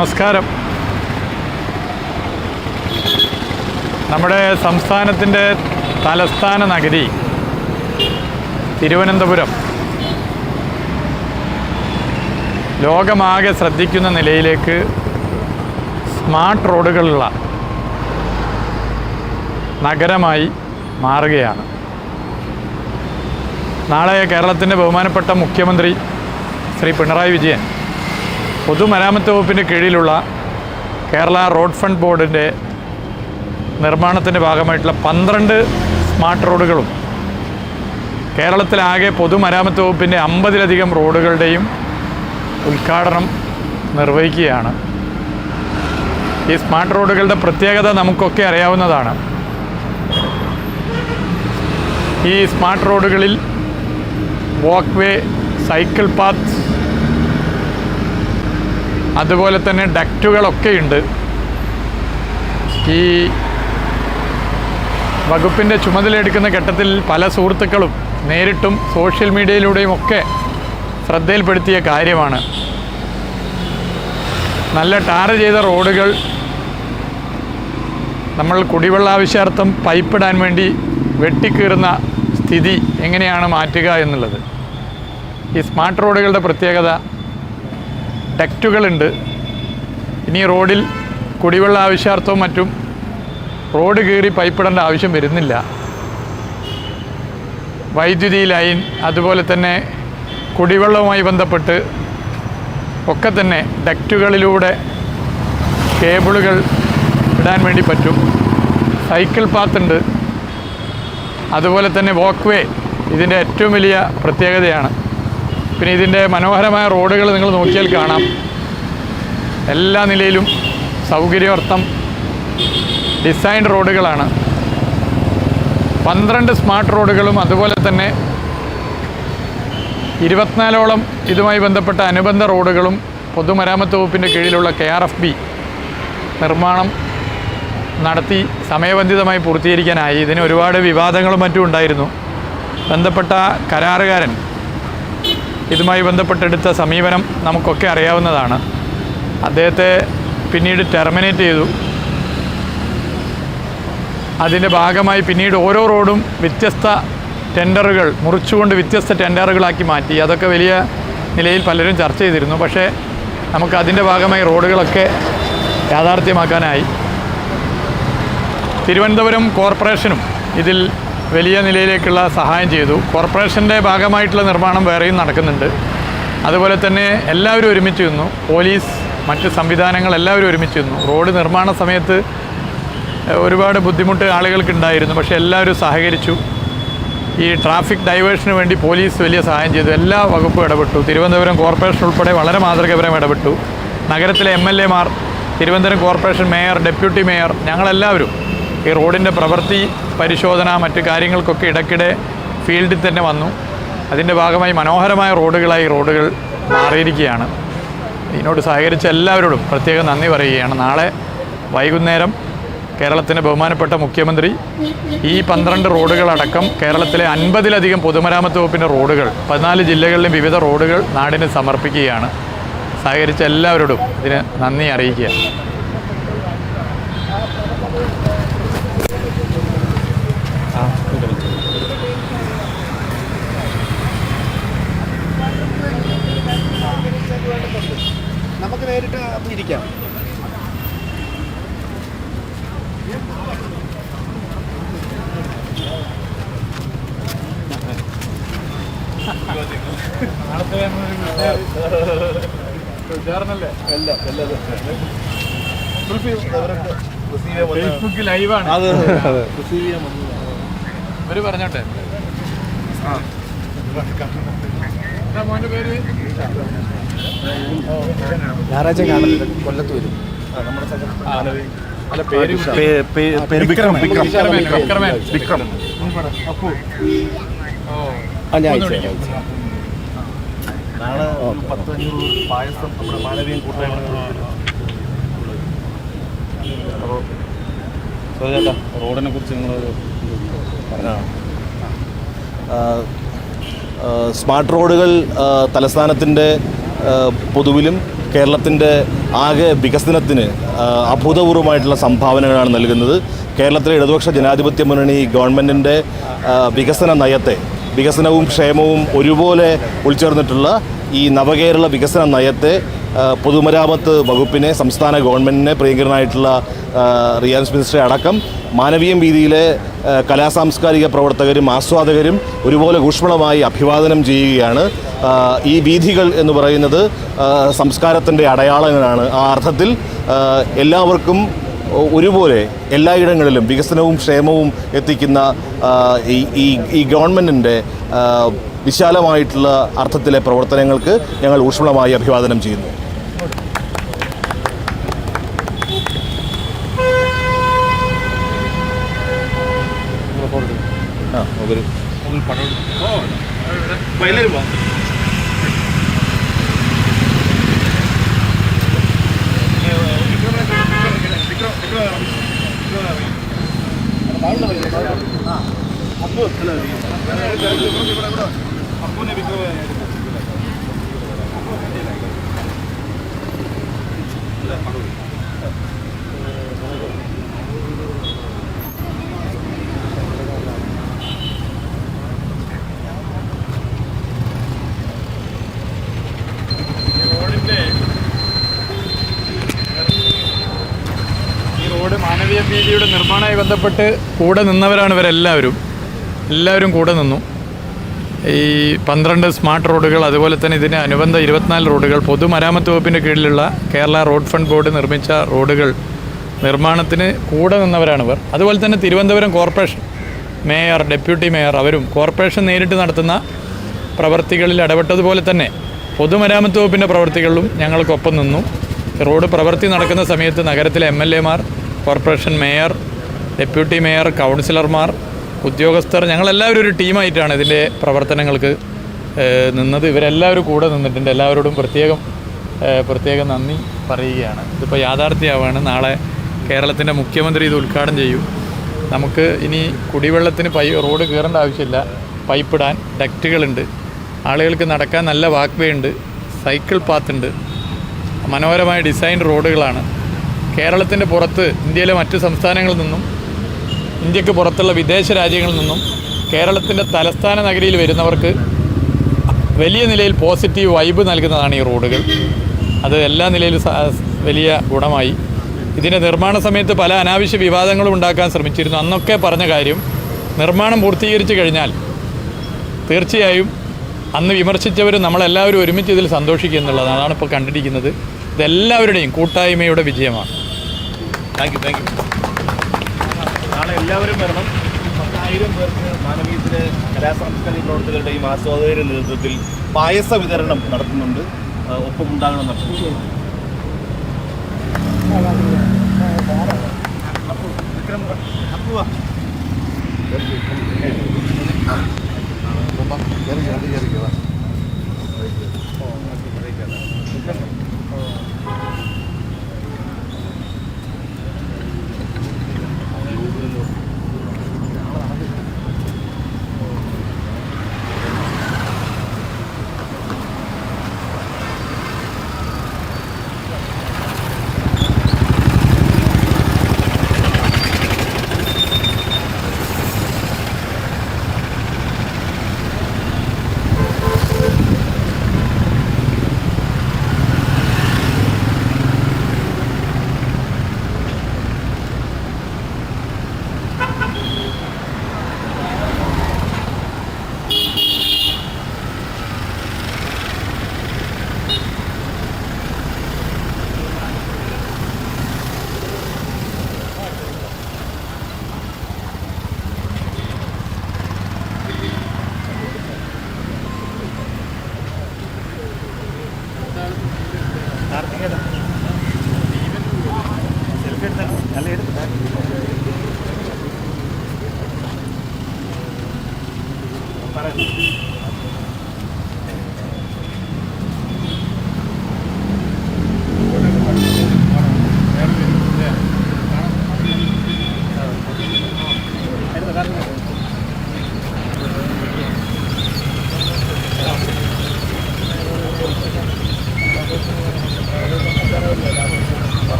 നമസ്കാരം. നമ്മുടെ സംസ്ഥാനത്തിൻ്റെ തലസ്ഥാന നഗരി തിരുവനന്തപുരം ലോകമാകെ ശ്രദ്ധിക്കുന്ന നിലയിലേക്ക് സ്മാർട്ട് റോഡുകളുള്ള നഗരമായി മാറുകയാണ്. നാളെ കേരളത്തിൻ്റെ ബഹുമാനപ്പെട്ട മുഖ്യമന്ത്രി ശ്രീ പിണറായി വിജയൻ പൊതുമരാമത്ത് വകുപ്പിൻ്റെ കീഴിലുള്ള കേരള റോഡ് ഫണ്ട് ബോർഡിൻ്റെ നിർമ്മാണത്തിൻ്റെ ഭാഗമായിട്ടുള്ള 12 സ്മാർട്ട് റോഡുകളും കേരളത്തിലാകെ പൊതുമരാമത്ത് വകുപ്പിൻ്റെ 50-ലധികം റോഡുകളുടെയും ഉദ്ഘാടനം നിർവഹിക്കുകയാണ്. ഈ സ്മാർട്ട് റോഡുകളുടെ പ്രത്യേകത നമുക്കൊക്കെ അറിയാവുന്നതാണ്. ഈ സ്മാർട്ട് റോഡുകളിൽ വാക്ക് വേ, സൈക്കിൾ പാത്ത്, അതുപോലെ തന്നെ ഡക്റ്റുകളൊക്കെയുണ്ട്. ഈ വകുപ്പിൻ്റെ ചുമതലയെടുക്കുന്ന ഘട്ടത്തിൽ പല സുഹൃത്തുക്കളും നേരിട്ടും സോഷ്യൽ മീഡിയയിലൂടെയും ഒക്കെ ശ്രദ്ധയിൽപ്പെടുത്തിയ കാര്യമാണ്. നല്ല ടാർ ചെയ്ത റോഡുകൾ നമ്മൾ കുടിവെള്ള ആവശ്യാർത്ഥം പൈപ്പിടാൻ വേണ്ടി വെട്ടിക്കീറുന്ന സ്ഥിതി എങ്ങനെയാണ് മാറ്റുക എന്നുള്ളത്. ഈ സ്മാർട്ട് റോഡുകളുടെ പ്രത്യേകത ഡക്റ്റുകളുണ്ട്. ഇനി റോഡിൽ കുടിവെള്ള ആവശ്യാർത്ഥവും മറ്റും റോഡ് കീറി പൈപ്പിടേണ്ട ആവശ്യം വരുന്നില്ല. വൈദ്യുതി ലൈൻ, അതുപോലെ തന്നെ കുടിവെള്ളവുമായി ബന്ധപ്പെട്ട് ഒക്കെ തന്നെ ഡക്റ്റുകളിലൂടെ കേബിളുകൾ ഇടാൻ വേണ്ടി പറ്റും. സൈക്കിൾ പാത്തുണ്ട്, അതുപോലെ തന്നെ വാക്ക് വേ ഇതിൻ്റെ ഏറ്റവും വലിയ പ്രത്യേകതയാണ്. പിന്നെ ഇതിൻ്റെ മനോഹരമായ റോഡുകൾ നിങ്ങൾ നോക്കിയാൽ കാണാം. എല്ലാ നിലയിലും സൗകര്യാർത്ഥം ഡിസൈൻ റോഡുകളാണ്. 12 സ്മാർട്ട് റോഡുകളും അതുപോലെ തന്നെ 24ഓളം ഇതുമായി ബന്ധപ്പെട്ട അനുബന്ധ റോഡുകളും പൊതുമരാമത്ത് വകുപ്പിൻ്റെ കീഴിലുള്ള KRFB നിർമ്മാണം നടത്തി സമയബന്ധിതമായി പൂർത്തീകരിക്കാനായി. ഇതിന് ഒരുപാട് വിവാദങ്ങളും മറ്റും ഉണ്ടായിരുന്നു. ബന്ധപ്പെട്ട കരാറുകാരൻ ഇതുമായി ബന്ധപ്പെട്ടെടുത്ത സമീപനം നമുക്കൊക്കെ അറിയാവുന്നതാണ്. അദ്ദേഹത്തെ പിന്നീട് ടെർമിനേറ്റ് ചെയ്തു. അതിൻ്റെ ഭാഗമായി പിന്നീട് ഓരോ റോഡും വ്യത്യസ്ത ടെൻഡറുകൾ മുറിച്ചുകൊണ്ട് വ്യത്യസ്ത ടെൻഡറുകളാക്കി മാറ്റി. അതൊക്കെ വലിയ നിലയിൽ പലരും ചർച്ച ചെയ്തിരുന്നു. പക്ഷേ നമുക്ക് അതിൻ്റെ ഭാഗമായി റോഡുകളൊക്കെ യാഥാർത്ഥ്യമാക്കാനായി. തിരുവനന്തപുരം കോർപ്പറേഷനും ഇതിൽ വലിയ നിലയിലേക്കുള്ള സഹായം ചെയ്തു. കോർപ്പറേഷൻ്റെ ഭാഗമായിട്ടുള്ള നിർമ്മാണം വേറെയും നടക്കുന്നുണ്ട്. അതുപോലെ തന്നെ എല്ലാവരും ഒരുമിച്ച് നിന്നു. പോലീസ്, മറ്റ് സംവിധാനങ്ങൾ എല്ലാവരും ഒരുമിച്ച് നിന്നു. റോഡ് നിർമ്മാണ സമയത്ത് ഒരുപാട് ബുദ്ധിമുട്ട് ആളുകൾക്കുണ്ടായിരുന്നു. പക്ഷേ എല്ലാവരും സഹകരിച്ചു. ഈ ട്രാഫിക് ഡൈവേഷന് വേണ്ടി പോലീസ് വലിയ സഹായം ചെയ്തു. എല്ലാ വകുപ്പും ഇടപെട്ടു. തിരുവനന്തപുരം കോർപ്പറേഷൻ ഉൾപ്പെടെ വളരെ മാതൃകാപരം ഇടപെട്ടു. നഗരത്തിലെ MLA Mar, Thiruvananthapuram corporation mayor, deputy mayor, ഞങ്ങളെല്ലാവരും ഈ റോഡിൻ്റെ പ്രവൃത്തി പരിശോധന മറ്റു കാര്യങ്ങൾക്കൊക്കെ ഇടയ്ക്കിടെ ഫീൽഡിൽ തന്നെ വന്നു. അതിൻ്റെ ഭാഗമായി മനോഹരമായ റോഡുകളായി റോഡുകൾ മാറിയിരിക്കുകയാണ്. ഇതിനോട് സഹകരിച്ച എല്ലാവരോടും പ്രത്യേകം നന്ദി പറയുകയാണ്. നാളെ വൈകുന്നേരം കേരളത്തിൻ്റെ ബഹുമാനപ്പെട്ട മുഖ്യമന്ത്രി ഈ 12 റോഡുകളടക്കം കേരളത്തിലെ 50-ലധികം പൊതുമരാമത്ത് വകുപ്പിൻ്റെ റോഡുകൾ 14 ജില്ലകളിലും വിവിധ റോഡുകൾ നാടിന് സമർപ്പിക്കുകയാണ്. സഹകരിച്ച എല്ലാവരോടും ഇതിന് നന്ദി അറിയിക്കുക. നമുക്ക് നേരിട്ട് ഇരിക്കാം. ഫേസ്ബുക്ക് ലൈവാണ്. ഇവര് പറഞ്ഞോട്ടെ. മോൻ്റെ പേര് ഞായറാഴ്ച കാണുന്നത് കൊല്ലത്ത് വരും. നാളെ 10-500 പായസം നമ്മുടെ മാനവീയം കൂട്ടായ്മ. അപ്പോൾ ചേട്ടാ റോഡിനെ കുറിച്ച് നിങ്ങൾ പറഞ്ഞാൽ സ്മാർട്ട് റോഡുകൾ തലസ്ഥാനത്തിൻ്റെ പൊതുവിലും കേരളത്തിൻ്റെ ആകെ വികസനത്തിന് അഭൂതപൂർവമായിട്ടുള്ള സംഭാവനകളാണ് നൽകുന്നത്. കേരളത്തിലെ ഇടതുപക്ഷ ജനാധിപത്യ മുന്നണി ഗവൺമെൻറ്റിൻ്റെ വികസന നയത്തെ, വികസനവും ക്ഷേമവും ഒരുപോലെ ഉൾച്ചേർന്നിട്ടുള്ള ഈ നവകേരള വികസന നയത്തെ പൊതുമരാമത്ത് വകുപ്പിനെ, സംസ്ഥാന ഗവൺമെൻറ്റിനെ, പ്രിയങ്കരനായിട്ടുള്ള റിയാൻസ് മിനിസ്റ്ററെ അടക്കം മാനവീയം വീതിയിലെ കലാസാംസ്കാരിക പ്രവർത്തകരും ആസ്വാദകരും ഒരുപോലെ ഊഷ്മളമായി അഭിവാദനം ചെയ്യുകയാണ്. ഈ വീഥികൾ എന്ന് പറയുന്നത് സംസ്കാരത്തിൻ്റെ അടയാളങ്ങളാണ്. ആ അർത്ഥത്തിൽ എല്ലാവർക്കും ഒരുപോലെ എല്ലായിടങ്ങളിലും വികസനവും ക്ഷേമവും എത്തിക്കുന്ന ഈ ഗവൺമെൻറ്റിൻ്റെ വിശാലമായിട്ടുള്ള അർത്ഥത്തിലെ പ്രവർത്തനങ്ങൾക്ക് ഞങ്ങൾ ഊഷ്മളമായി അഭിവാദനം ചെയ്യുന്നു. മാനവീയ വീതിയുടെ നിർമ്മാണവുമായി ബന്ധപ്പെട്ട് കൂടെ നിന്നവരാണ് എല്ലാവരും കൂടെ നിന്നു. ഈ 12 സ്മാർട്ട് റോഡുകൾ, അതുപോലെ തന്നെ ഇതിന് അനുബന്ധ 24 റോഡുകൾ, പൊതുമരാമത്ത് വകുപ്പിൻ്റെ കീഴിലുള്ള കേരള റോഡ് ഫണ്ട് ബോർഡ് നിർമ്മിച്ച റോഡുകൾ നിർമ്മാണത്തിന് കൂടെ നിന്നവരാണിവർ. അതുപോലെ തന്നെ Thiruvananthapuram corporation mayor, deputy mayor അവരും കോർപ്പറേഷൻ നേരിട്ട് നടത്തുന്ന പ്രവർത്തികളിൽ ഇടപെട്ടതുപോലെ തന്നെ പൊതുമരാമത്ത് വകുപ്പിൻ്റെ പ്രവർത്തികളിലും ഞങ്ങൾക്കൊപ്പം നിന്നു. റോഡ് പ്രവൃത്തി നടക്കുന്ന സമയത്ത് നഗരത്തിലെ MLA മാർ, കോർപ്പറേഷൻ മേയർ, ഡെപ്യൂട്ടി മേയർ, കൗൺസിലർമാർ, ഉദ്യോഗസ്ഥർ, ഞങ്ങളെല്ലാവരും ഒരു ടീമായിട്ടാണ് ഇതിൻ്റെ പ്രവർത്തനങ്ങൾക്ക് നിന്നത്. ഇവരെല്ലാവരും കൂടെ നിന്നിട്ടുണ്ട്. എല്ലാവരോടും പ്രത്യേകം നന്ദി പറയുകയാണ്. ഇതിപ്പോൾ യാഥാർത്ഥ്യമാവാണ്. നാളെ കേരളത്തിൻ്റെ മുഖ്യമന്ത്രി ഇത് ഉദ്ഘാടനം ചെയ്യും. നമുക്ക് ഇനി കുടിവെള്ളത്തിന് റോഡ് കയറേണ്ട ആവശ്യമില്ല. പൈപ്പിടാൻ ഡക്റ്റുകളുണ്ട്. ആളുകൾക്ക് നടക്കാൻ നല്ല വാക്ക് വേ ഉണ്ട്. സൈക്കിൾ പാത്തുണ്ട്. മനോഹരമായ ഡിസൈൻ റോഡുകളാണ്. കേരളത്തിൻ്റെ പുറത്ത്, ഇന്ത്യയിലെ മറ്റ് സംസ്ഥാനങ്ങളിൽ നിന്നും, ഇന്ത്യക്ക് പുറത്തുള്ള വിദേശ രാജ്യങ്ങളിൽ നിന്നും കേരളത്തിൻ്റെ തലസ്ഥാന നഗരിയിൽ വരുന്നവർക്ക് വലിയ നിലയിൽ പോസിറ്റീവ് വൈബ് നൽകുന്നതാണ് ഈ റോഡുകൾ. അത് എല്ലാ നിലയിലും വലിയ ഗുണമായി. ഇതിൻ്റെ നിർമ്മാണ സമയത്ത് പല അനാവശ്യ വിവാദങ്ങളും ഉണ്ടാക്കാൻ ശ്രമിച്ചിരുന്നു. അന്നൊക്കെ പറഞ്ഞ കാര്യം, നിർമ്മാണം പൂർത്തീകരിച്ചു കഴിഞ്ഞാൽ തീർച്ചയായും അന്ന് വിമർശിച്ചവർ നമ്മളെല്ലാവരും ഒരുമിച്ച് ഇതിൽ സന്തോഷിക്കുക എന്നുള്ളതാണ്. അതാണ് ഇപ്പോൾ കണ്ടിരിക്കുന്നത്. ഇതെല്ലാവരുടെയും കൂട്ടായ്മയുടെ വിജയമാണ്. Thank you. നാളെ എല്ലാവരും വരണം. 10,000 പേർക്ക് മാനവീയത്തിലെ കലാസാംസ്കാരിക പ്രവർത്തകരുടെയും ആസ്വാദകരുടെ നേതൃത്വത്തിൽ പായസ വിതരണം നടത്തുന്നുണ്ട്. ഒപ്പം ഉണ്ടാകണം നടത്തുന്നു.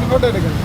അങ്ങോട്ട് എടുക്കണം.